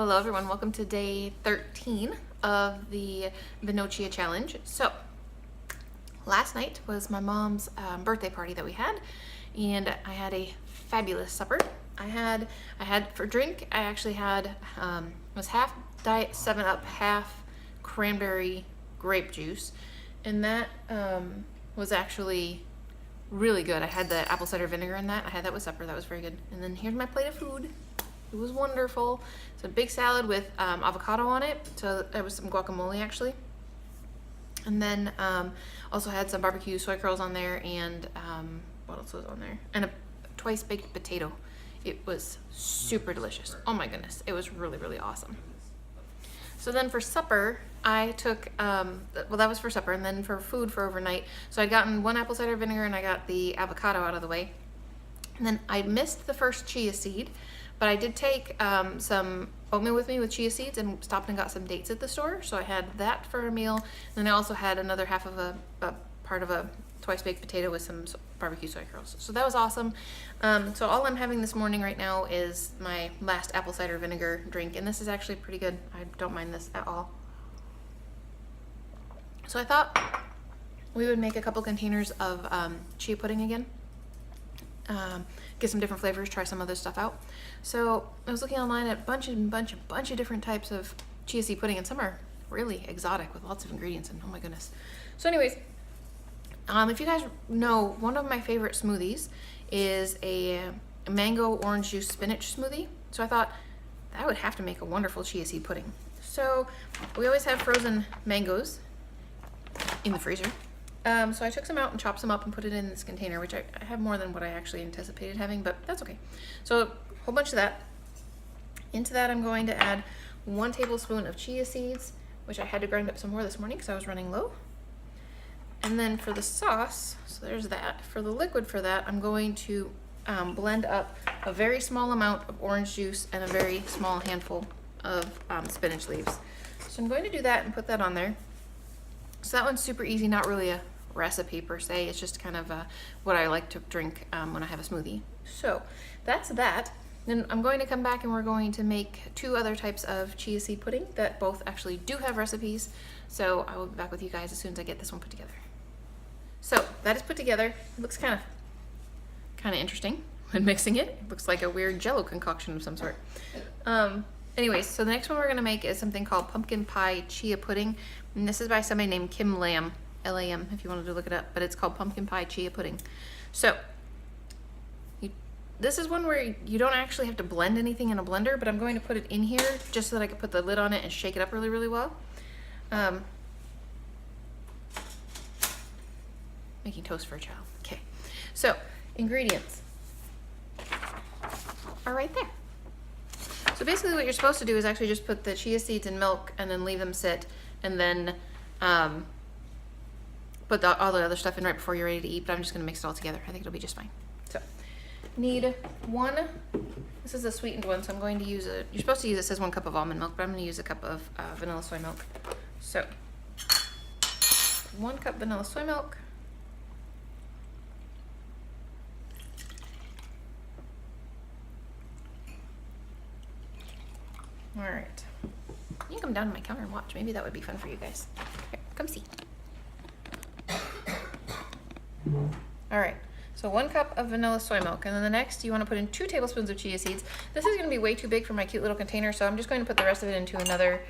Hello everyone, welcome to day 13 of the VinOChiA challenge. So, last night was my mom's birthday party that we had, and I had a fabulous supper. I had for drink, I actually had, it was half Diet 7-Up, half cranberry grape juice, and that was actually really good. I had the apple cider vinegar in that. I had that with supper. That was very good. And then here's my plate of food. It was wonderful. It's a big salad with avocado on it. So there was some guacamole actually. And then also had some barbecue soy curls on there, and what else was on there? And a twice baked potato. It was super delicious. Oh my goodness. It was really, really awesome. So then for supper, I took, well, that was for supper, and then for food for overnight. So I'd gotten one apple cider vinegar and I got the avocado out of the way. And then I missed the first chia seed, but I did take some oatmeal with me with chia seeds and stopped and got some dates at the store. So I had that for a meal. And then I also had another half of a part of a twice baked potato with some barbecue soy curls. So that was awesome. So all I'm having this morning right now is my last apple cider vinegar drink. And this is actually pretty good. I don't mind this at all. So I thought we would make a couple containers of chia pudding again. Get some different flavors, try some other stuff out. So I was looking online at a bunch of different types of chia seed pudding, and some are really exotic with lots of ingredients, and oh my goodness. So anyways, if you guys know, one of my favorite smoothies is a mango orange juice spinach smoothie. So I thought that would have to make a wonderful chia seed pudding. So we always have frozen mangoes in the freezer. So I took some out and chopped some up and put it in this container, which I have more than what I actually anticipated having, but that's okay. So a whole bunch of that. Into that I'm going to add 1 tablespoon of chia seeds, which I had to grind up some more this morning because I was running low. And then for the sauce, so there's that. For the liquid for that, I'm going to blend up a very small amount of orange juice and a very small handful of spinach leaves. So I'm going to do that and put that on there. So that one's super easy, not really a recipe per se. It's just kind of what I like to drink when I have a smoothie. So that's that. Then I'm going to come back and we're going to make 2 other types of chia seed pudding that both actually do have recipes. So I will be back with you guys as soon as I get this one put together. So that is put together. It looks kind of interesting when mixing it. It looks like a weird jello concoction of some sort. Anyways, so the next one we're going to make is something called pumpkin pie chia pudding. And this is by somebody named Kim Lamb, L-A-M, if you wanted to look it up. But it's called pumpkin pie chia pudding. So this is one where you don't actually have to blend anything in a blender, but I'm going to put it in here just so that I can put the lid on it and shake it up really, really well. Making toast for a child. Okay. So ingredients are right there. So basically what you're supposed to do is actually just put the chia seeds in milk and then leave them sit, and then put all the other stuff in right before you're ready to eat, but I'm just gonna mix it all together. I think it'll be just fine. So, need 1, this is a sweetened one, so I'm going to use you're supposed to use, it says 1 cup of almond milk, but I'm gonna use a cup of vanilla soy milk. So, 1 cup vanilla soy milk. All right, you can come down to my counter and watch. Maybe that would be fun for you guys. Here, come see. All right, so 1 cup of vanilla soy milk, and then the next you want to put in 2 tablespoons of chia seeds. This is going to be way too big for my cute little container, so I'm just going to put the rest of it into another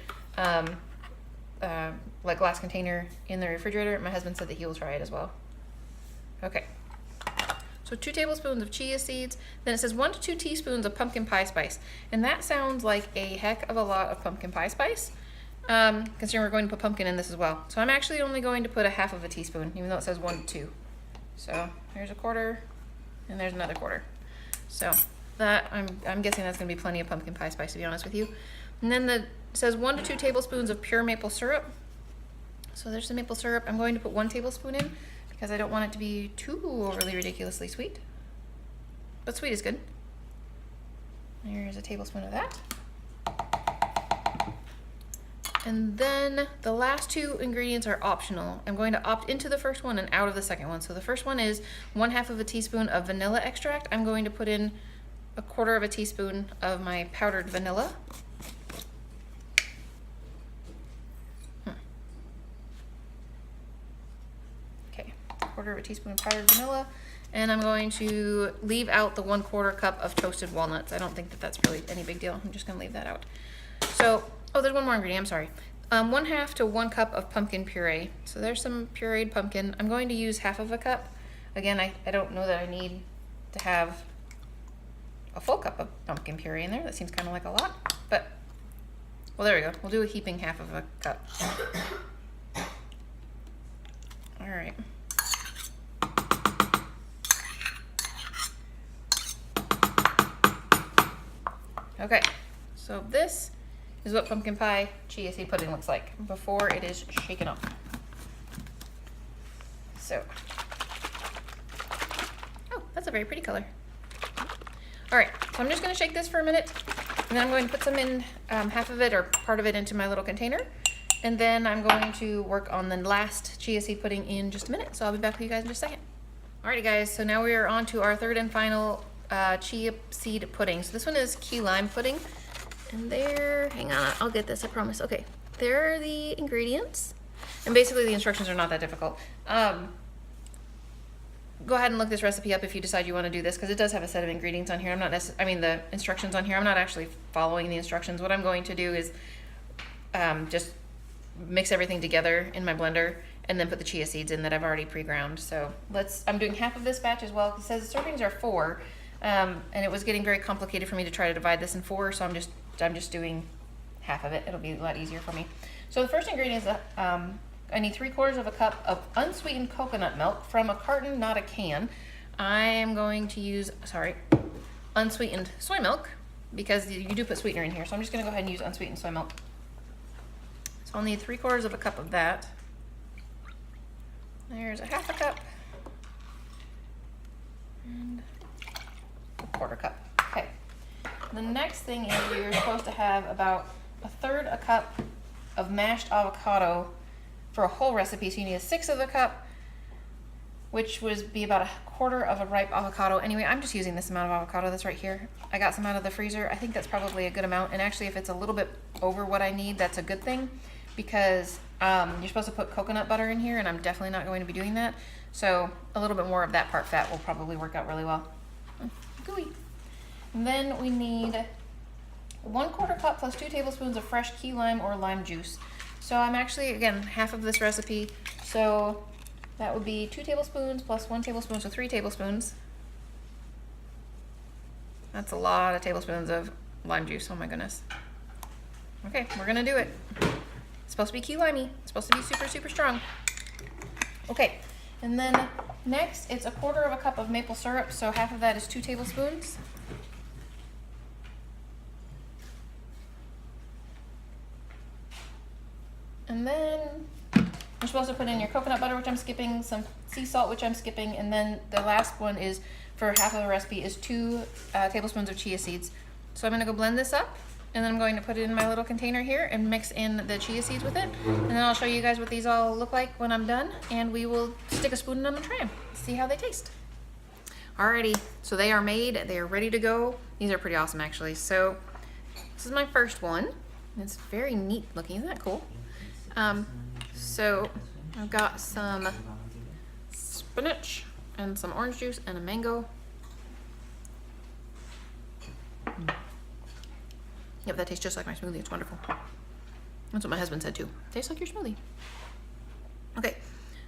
like glass container in the refrigerator. My husband said that he will try it as well. Okay. So 2 tablespoons of chia seeds. Then it says 1 to 2 teaspoons of pumpkin pie spice. And that sounds like a heck of a lot of pumpkin pie spice, considering we're going to put pumpkin in this as well. So I'm actually only going to put a half of a teaspoon, even though it says 1 to 2. So there's a quarter, and there's another quarter. So that, I'm guessing that's gonna be plenty of pumpkin pie spice, to be honest with you. And then it says 1 to 2 tablespoons of pure maple syrup. So there's the maple syrup. I'm going to put 1 tablespoon in, because I don't want it to be too overly ridiculously sweet. But sweet is good. Here's a tablespoon of that. And then the last 2 ingredients are optional. I'm going to opt into the first one and out of the second one. So the first one is 1/2 of a teaspoon of vanilla extract. I'm going to put in 1/4 of a teaspoon of my powdered vanilla. 1/4 of a teaspoon of powdered vanilla, and I'm going to leave out the 1/4 cup of toasted walnuts. I don't think that that's really any big deal. I'm just gonna leave that out. So, oh, there's one more ingredient, I'm sorry. 1/2 to 1 cup of pumpkin puree. So there's some pureed pumpkin. I'm going to use 1/2 cup. Again, I don't know that I need to have a full cup of pumpkin puree in there. That seems kind of like a lot, but, well, there we go. We'll do a heaping 1/2 cup. All right. Okay, so this is what pumpkin pie chia seed pudding looks like before it is shaken up. So, oh, that's a very pretty color. All right, so I'm just gonna shake this for a minute, and then I'm going to put some in, 1/2 of it or part of it into my little container, and then I'm going to work on the last chia seed pudding in just a minute. So I'll be back with you guys in just a second. Alrighty guys, so now we are on to our third and final chia seed pudding. So this one is key lime pudding, and there, hang on, I'll get this, I promise. Okay, there are the ingredients, and basically the instructions are not that difficult. Go ahead and look this recipe up if you decide you want to do this, because it does have a set of ingredients on here. I'm not the instructions on here. I'm not actually following the instructions. What I'm going to do is just mix everything together in my blender and then put the chia seeds in that I've already pre-ground. So I'm doing 1/2 of this batch as well. It says servings are 4, and it was getting very complicated for me to try to divide this in 4, so I'm just doing 1/2 of it. It'll be a lot easier for me. So the first ingredient is I need 3/4 cup of unsweetened coconut milk from a carton, not a can. I am going to use, unsweetened soy milk, because you do put sweetener in here. So I'm just gonna go ahead and use unsweetened soy milk. So I'll need 3/4 cup of that. There's a 1/2 cup. And a 1/4 cup. Okay. The next thing is you're supposed to have about 1/3 cup of mashed avocado for a whole recipe. So you need 1/6 cup, which would be about 1/4 of a ripe avocado. Anyway, I'm just using this amount of avocado that's right here. I got some out of the freezer. I think that's probably a good amount. And actually, if it's a little bit over what I need, that's a good thing, because you're supposed to put coconut butter in here, and I'm definitely not going to be doing that. So a little bit more of that part fat will probably work out really well. Gooey. And then we need 1/4 cup plus 2 tablespoons of fresh key lime or lime juice. So I'm actually, again, 1/2 of this recipe. So that would be 2 tablespoons plus 1 tablespoon, so 3 tablespoons. That's a lot of tablespoons of lime juice, oh my goodness. Okay, we're gonna do it. It's supposed to be key limey. It's supposed to be super, super strong. Okay, and then next it's 1/4 cup of maple syrup. So 1/2 of that is 2 tablespoons. And then you're supposed to put in your coconut butter, which I'm skipping, some sea salt, which I'm skipping, and then the last one is, for 1/2 of the recipe, is 2 tablespoons of chia seeds. So I'm gonna go blend this up, and then I'm going to put it in my little container here and mix in the chia seeds with it. And then I'll show you guys what these all look like when I'm done, and we will stick a spoon in them and try them, see how they taste. Alrighty, so they are made, they are ready to go. These are pretty awesome actually. So this is my first one. It's very neat looking, isn't that cool? So I've got some spinach and some orange juice and a mango. Yep, that tastes just like my smoothie. It's wonderful. That's what my husband said too. Tastes like your smoothie. Okay,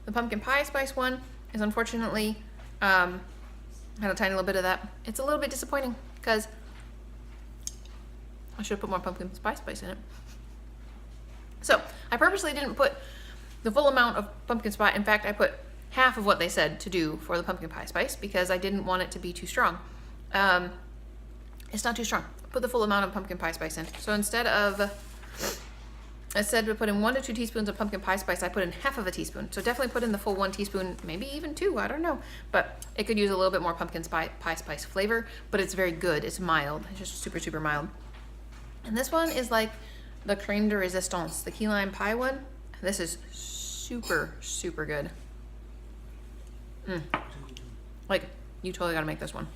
the pumpkin pie spice one is unfortunately had a tiny little bit of that. It's a little bit disappointing because I should have put more pumpkin spice in it. So I purposely didn't put the full amount of pumpkin spice. In fact, I put 1/2 of what they said to do for the pumpkin pie spice because I didn't want it to be too strong. It's not too strong. Put the full amount of pumpkin pie spice in. So instead of putting 1 to 2 teaspoons of pumpkin pie spice, I put in 1/2 teaspoon. So definitely put in the full 1 teaspoon, maybe even 2, I don't know. But it could use a little bit more pumpkin pie spice flavor, but it's very good. It's mild. It's just super, super mild. And this one is like the creme de resistance, the key lime pie one. This is super, super good. Like, you totally gotta make this one.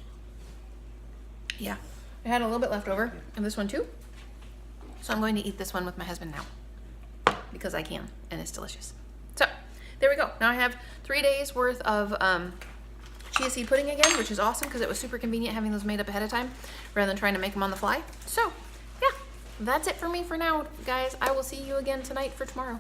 Yeah, I had a little bit left over of this one too. So I'm going to eat this one with my husband now because I can, and it's delicious. So there we go. Now I have 3 days worth of chia seed pudding again, which is awesome because it was super convenient having those made up ahead of time rather than trying to make them on the fly. So yeah, that's it for me for now, guys. I will see you again tonight for tomorrow.